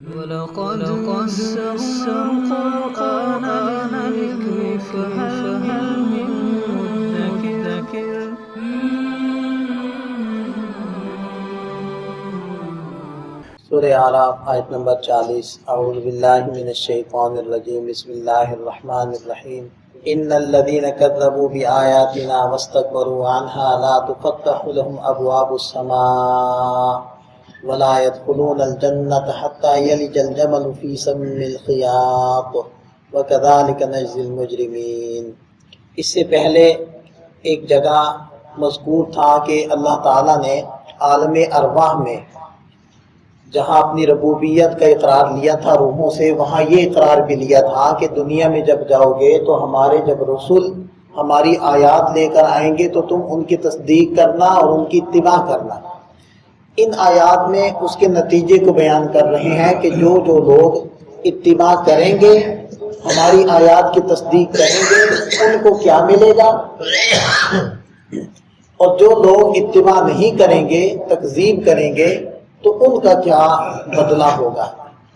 وَلَقَدْ يَسَّرْنَا الْقُرْآنَ لِلذِّكْرِ فَهَلْ مِن مُّدَّكِرٍ سورہ اعراف آیت نمبر 40۔ اعوذ باللہ من الشیطان الرجیم، بسم اللہ الرحمن الرحیم۔ ان الذین کذبوا بآیاتنا واستکبروا عنہا لا تفتح لهم ابواب السماء ولا يدخلون الجنة حتى يلج الجمل في سم الخياط وكذلك نجزي المجرمین۔ اس سے پہلے ایک جگہ مذکور تھا کہ اللہ تعالیٰ نے عالم ارواح میں جہاں اپنی ربوبیت کا اقرار لیا تھا روحوں سے، وہاں یہ اقرار بھی لیا تھا کہ دنیا میں جب جاؤ گے تو ہمارے جب رسول ہماری آیات لے کر آئیں گے تو تم ان کی تصدیق کرنا اور ان کی اتباع کرنا۔ ان آیات میں اس کے نتیجے کو بیان کر رہے ہیں کہ جو لوگ اتباع کریں گے، ہماری آیات کی تصدیق کریں گے، ان کو کیا ملے گا، اور جو لوگ اتباع نہیں کریں گے، تکذیب کریں گے، تو ان کا کیا بدلہ ہوگا۔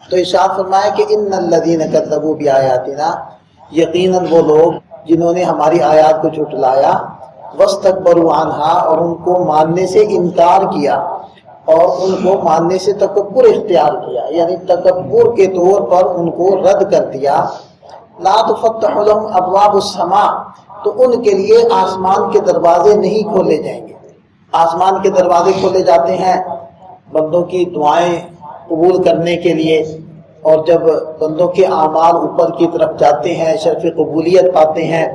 تو ارشاد فرمایا کہ ان الذین کذبوا بآیاتنا، یقیناً وہ لوگ جنہوں نے ہماری آیات کو جھٹلایا، واستکبروا عنہا، اور ان کو ماننے سے انکار کیا اور ان کو ماننے سے تکبر اختیار کیا، یعنی تکبر کے طور پر ان کو رد کر دیا۔ لا تفتح لهم ابواب السماء، تو ان کے لیے آسمان کے دروازے نہیں کھولے جائیں گے۔ آسمان کے دروازے کھولے جاتے ہیں بندوں کی دعائیں قبول کرنے کے لیے، اور جب بندوں کے اعمال اوپر کی طرف جاتے ہیں، شرف قبولیت پاتے ہیں،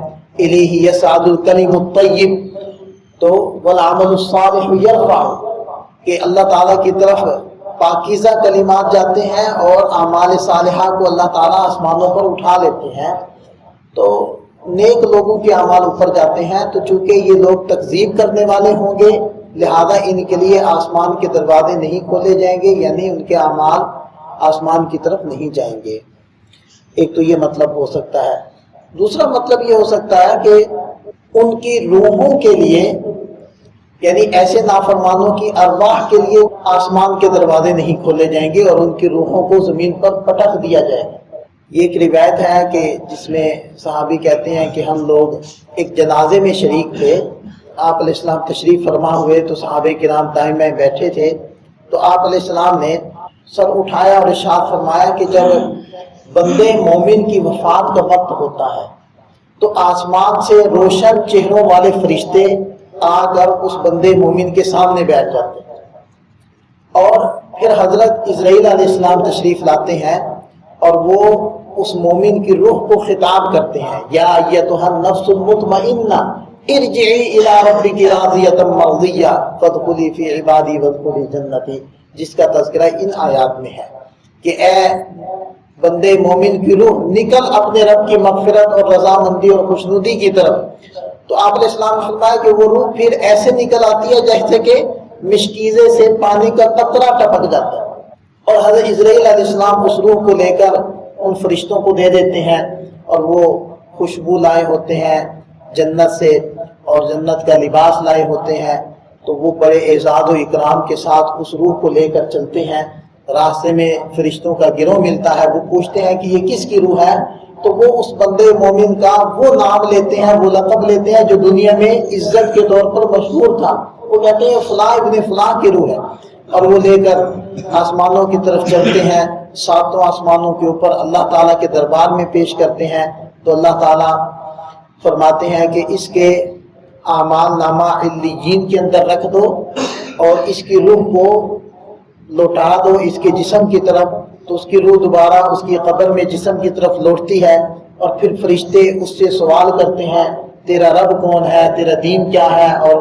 الیہ یصعد الکلم الطیب، تو والعمل الصالح یرفع، کہ اللہ تعالیٰ کی طرف پاکیزہ کلمات جاتے ہیں اور اعمال صالحہ کو اللہ تعالیٰ آسمانوں پر اٹھا لیتے ہیں، تو نیک لوگوں کے اعمال اوپر جاتے ہیں۔ تو چونکہ یہ لوگ تکذیب کرنے والے ہوں گے، لہذا ان کے لیے آسمان کے دروازے نہیں کھولے جائیں گے، یعنی ان کے اعمال آسمان کی طرف نہیں جائیں گے۔ ایک تو یہ مطلب ہو سکتا ہے۔ دوسرا مطلب یہ ہو سکتا ہے کہ ان کی روحوں کے لیے، یعنی ایسے نافرمانوں کی ارواح کے لیے آسمان کے دروازے نہیں کھولے جائیں گے اور ان کی روحوں کو زمین پر پٹک دیا جائے گا۔ یہ ایک روایت ہے کہ جس میں صحابی کہتے ہیں کہ ہم لوگ ایک جنازے میں شریک تھے، آپ علیہ السلام تشریف فرما ہوئے تو صحابہ کرام دائیں بائیں بیٹھے تھے، تو آپ علیہ السلام نے سر اٹھایا اور ارشاد فرمایا کہ جب بندے مومن کی وفات کا وقت ہوتا ہے تو آسمان سے روشن چہروں والے فرشتے آ کر اس بندے مومن کے سامنے بیٹھ جاتے ہیں، اور پھر حضرت اسرائیل علیہ السلام تشریف لاتے ہیں اور وہ اس مومن کی روح کو خطاب کرتے ہیں، یا ایتھا النفس المطمئنہ ارجعی الی ربک راضیۃ مرضیہ فادخلی فی عبادی وادخلی جنتی، جس کا تذکرہ ان آیات میں ہے کہ اے بندے مومن کی روح، نکل اپنے رب کی مغفرت اور رضامندی اور خوشنودی کی طرف۔ تو آپ علیہ السلام نے فرمایا کہ وہ روح پھر ایسے نکل آتی ہے جیسے کہ مشکیزے سے پانی کا قطرہ ٹپک جاتا ہے، اور حضرت اسرائیل علیہ السلام اس روح کو لے کر ان فرشتوں کو دے دیتے ہیں، اور وہ خوشبو لائے ہوتے ہیں جنت سے اور جنت کا لباس لائے ہوتے ہیں، تو وہ بڑے اعزاز و اکرام کے ساتھ اس روح کو لے کر چلتے ہیں۔ راستے میں فرشتوں کا گروہ ملتا ہے، وہ پوچھتے ہیں کہ یہ کس کی روح ہے، تو وہ اس بندے مومن کا وہ نام لیتے ہیں، وہ لقب لیتے ہیں جو دنیا میں عزت کے طور پر مشہور تھا، وہ کہتے ہیں فلاں ابن فلاں کی روح ہے، اور وہ لے کر آسمانوں کی طرف چلتے ہیں، ساتوں آسمانوں کے اوپر اللہ تعالیٰ کے دربار میں پیش کرتے ہیں۔ تو اللہ تعالیٰ فرماتے ہیں کہ اس کے اعمال نامہ علیین کے اندر رکھ دو اور اس کی روح کو لوٹا دو اس کے جسم کی طرف، تو اس کی روح دوبارہ اس کی قبر میں جسم کی طرف لوٹتی ہے، اور پھر فرشتے اس سے سوال کرتے ہیں تیرا رب کون ہے، تیرا دین کیا ہے، اور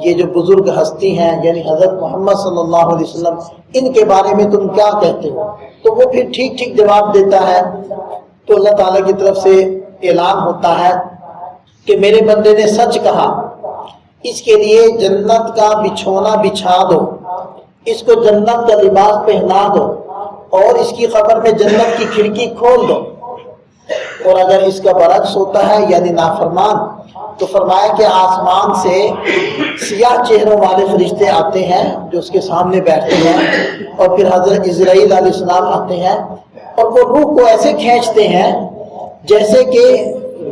یہ جو بزرگ ہستی ہیں یعنی حضرت محمد صلی اللہ علیہ وسلم، ان کے بارے میں تم کیا کہتے ہو، تو وہ پھر ٹھیک ٹھیک جواب دیتا ہے۔ تو اللہ تعالیٰ کی طرف سے اعلان ہوتا ہے کہ میرے بندے نے سچ کہا، اس کے لیے جنت کا بچھونا بچھا دو، اس کو جنت کا لباس پہنا دو، اور اس کی قبر میں جنت کی کھڑکی کھول دو، اور اگر اس کا برعکس ہوتا ہے یعنی نافرمان، تو فرمایا کہ آسمان سے سیاہ چہروں والے فرشتے آتے ہیں جو اس کے سامنے بیٹھتے ہیں، اور پھر حضرت اسرائیل علیہ السلام آتے ہیں اور وہ روح کو ایسے کھینچتے ہیں جیسے کہ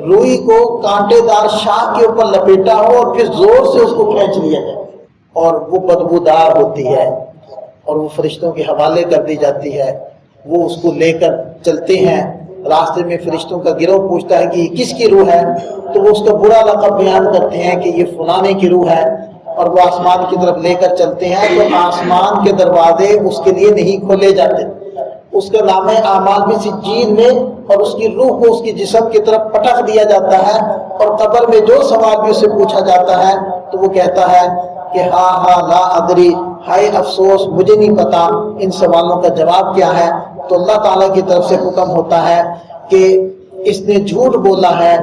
روئی کو کانٹے دار شاخ کے اوپر لپیٹا ہو اور پھر زور سے اس کو کھینچ لیا جائے، اور وہ بدبودار ہوتی ہے اور وہ فرشتوں کے حوالے کر دی جاتی ہے۔ وہ اس کو لے کر چلتے ہیں، راستے میں فرشتوں کا گروہ پوچھتا ہے کہ یہ کس کی روح ہے، تو وہ اس کا برا لقب بیان کرتے ہیں کہ یہ فلانے کی روح ہے، اور وہ آسمان کی طرف لے کر چلتے ہیں تو آسمان کے دروازے اس کے لیے نہیں کھولے جاتے، اس کا نام اعمال بھی سجین میں، اور اس کی روح کو اس کی جسم کی طرف پٹک دیا جاتا ہے، اور قبر میں جو سوال بھی اسے پوچھا جاتا ہے تو وہ کہتا ہے کہ ہاں لا ادری، ہائے افسوس مجھے نہیں پتا ان سوالوں کا جواب کیا ہے۔ تو اللہ تعالیٰ کی طرف سے حکم ہوتا ہے کہ اس نے جھوٹ بولا ہے،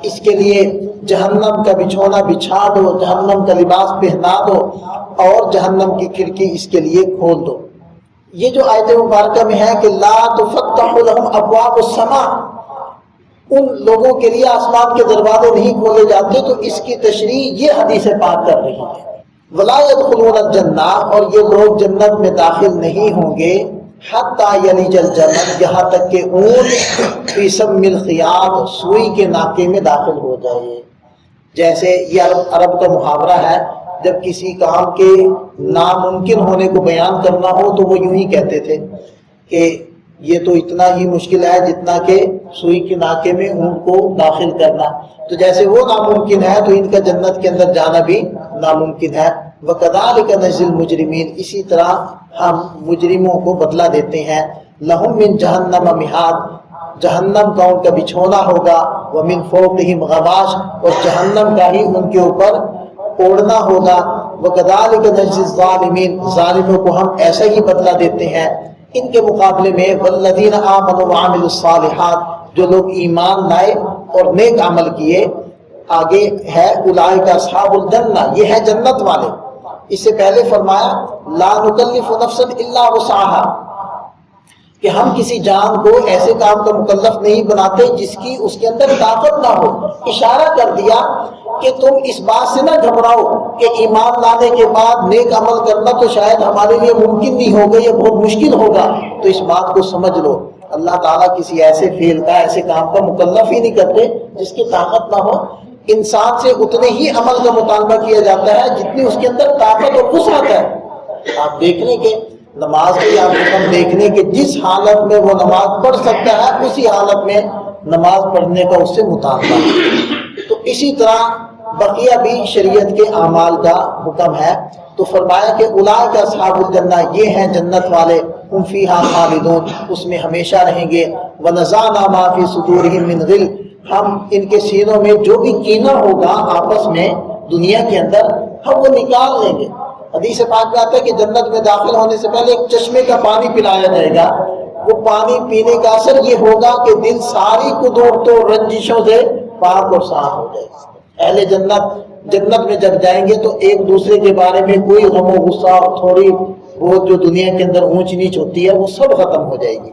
اس کے لیے جہنم کا بچھونا بچھا دو، جہنم کا لباس پہنا دو، اور جہنم کی کھڑکی اس کے لیے کھول دو۔ یہ جو آیت مبارکہ میں ہے کہ لا تفتح لهم ابواب السماء، ان لوگوں کے لیے آسمان کے دروازے نہیں کھولے جاتے، تو اس کی تشریح یہ حدیث پاک کر رہی ہے۔ ولا يدخلون الجنہ، اور یہ لوگ جنت میں داخل نہیں ہوں گے حتی یلج الجمل، یہاں تک کہ اونٹ فی سم الخیاط، سوئی کے ناکے میں داخل ہو جائے۔ جیسے یہ عرب کا محاورہ ہے، جب کسی کام کے ناممکن ہونے کو بیان کرنا ہو تو وہ یوں ہی کہتے تھے کہ یہ تو اتنا ہی مشکل ہے جتنا کہ سوئی کے ناکے میں اونٹ کو داخل کرنا، تو جیسے وہ ناممکن ہے تو ان کا جنت کے اندر جانا بھی ناممکن ہے۔ وَكَذَلِكَ نَجْزِي الْمُجْرِمِينَ، اسی طرح ہم مجرموں کو بدلہ دیتے ہیں۔ لَهُم مِّن جَهَنَّمَ مِہَادٌ، جہنم کا ان کا بچھونا ہوگا، وَمِن فَوْقِهِمْ غَوَاشٌ، اور جہنم کا ہی ان کے اوپر اوڑھنا ہوگا۔ وَكَذَلِكَ نَجْزِي الظَّالِمِينَ، ظالموں کو ہم ایسا ہی بدلہ دیتے ہیں۔ ان کے مقابلے میں وَالَّذِينَ آمَنُوا وَعَمِلُوا الصَّالِحَاتِ، جو لوگ ایمان لائے اور نیک عمل کیے، آگے ہے اولئک اصحاب الجنہ، یہ ہے جنت والے۔ اس سے پہلے فرمایا لا نکلف نفسا الا وسعها، کہ ہم کسی جان کو ایسے کام کا مکلف نہیں بناتے جس کی اس کے اندر طاقت نہ ہو۔ اشارہ کر دیا کہ تم اس بات سے نہ گھبراؤ کہ ایمان لانے کے بعد نیک عمل کرنا تو شاید ہمارے لیے ممکن نہیں ہوگا، یہ بہت مشکل ہوگا، تو اس بات کو سمجھ لو اللہ تعالیٰ کسی ایسے فعل کا، ایسے کام کا مکلف ہی نہیں کرتے جس کی طاقت نہ ہو۔ انسان سے اتنے ہی عمل کا مطالبہ کیا جاتا ہے جتنی اس کے اندر طاقت اور وسعت ہے۔ آپ دیکھ لیں کہ نماز کی آپ حکم دیکھ لیں کہ جس حالت میں وہ نماز پڑھ سکتا ہے اسی حالت میں نماز پڑھنے کا اس سے مطالبہ ہے۔ تو اسی طرح بقیہ بھی شریعت کے اعمال کا حکم ہے۔ تو فرمایا کہ اولئک اصحاب الجنہ، یہ ہیں جنت والے، ہم فیہا خالدون، اس میں ہمیشہ رہیں گے۔ ونزعنا ما فی صدورہم من غل، ہم ان کے سینوں میں جو بھی کینہ ہوگا آپس میں دنیا کے اندر ہم وہ نکال لیں گے۔ حدیث پاک میں آتا ہے کہ جنت میں داخل ہونے سے پہلے ایک چشمے کا پانی پلایا جائے گا، وہ پانی پینے کا اثر یہ ہوگا کہ دل ساری قدرتوں رنجشوں سے پاک اور صاف ہو جائے گا۔ اہل جنت میں جب جائیں گے تو ایک دوسرے کے بارے میں کوئی غم و غصہ، تھوڑی بہت جو دنیا کے اندر اونچ نیچ ہوتی ہے وہ سب ختم ہو جائے گی۔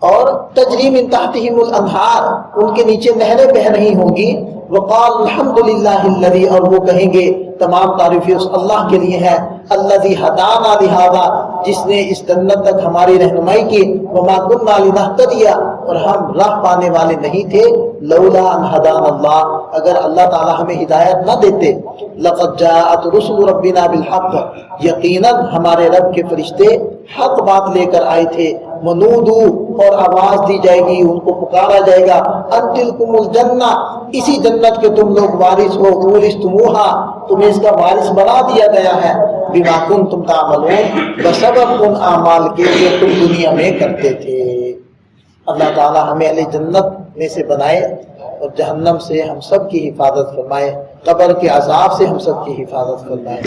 اور تجری من تحتہم الانہار، ان کے نیچے نہریں بہہ رہی ہوں گی۔ وقال الحمدللہ الذی، اور وہ کہیں گے تمام تعریفیں اس اللہ کے لیے ہے، الذی ہدانا لہذا، جس نے اس جنت تک ہماری رہنمائی کی، وما کنا لنہتدی، اور ہم راہ پانے والے نہیں تھے، لولا ان ہدانا اللہ، اگر اللہ تعالی ہمیں ہدایت نہ دیتے۔ لقد جاءت رسل ربنا بالحق، یقیناً ہمارے رب کے فرشتے حق بات لے کر آئے تھے۔ ونودو، اور آواز دی جائے گی، ان کو پکارا جائے گا، ان تلکم الجنہ، اسی جنت کے تم لوگ وارث ہو، اورثتموہا، تمہیں اس کا وارث بنا دیا گیا ہے، بما کنتم تعملون، بسبب ان اعمال کے جو تم دنیا میں کرتے تھے۔ اللہ تعالی ہمیں اہل جنت میں سے بنائے اور جہنم سے ہم سب کی حفاظت فرمائے، قبر کے عذاب سے ہم سب کی حفاظت فرمائے۔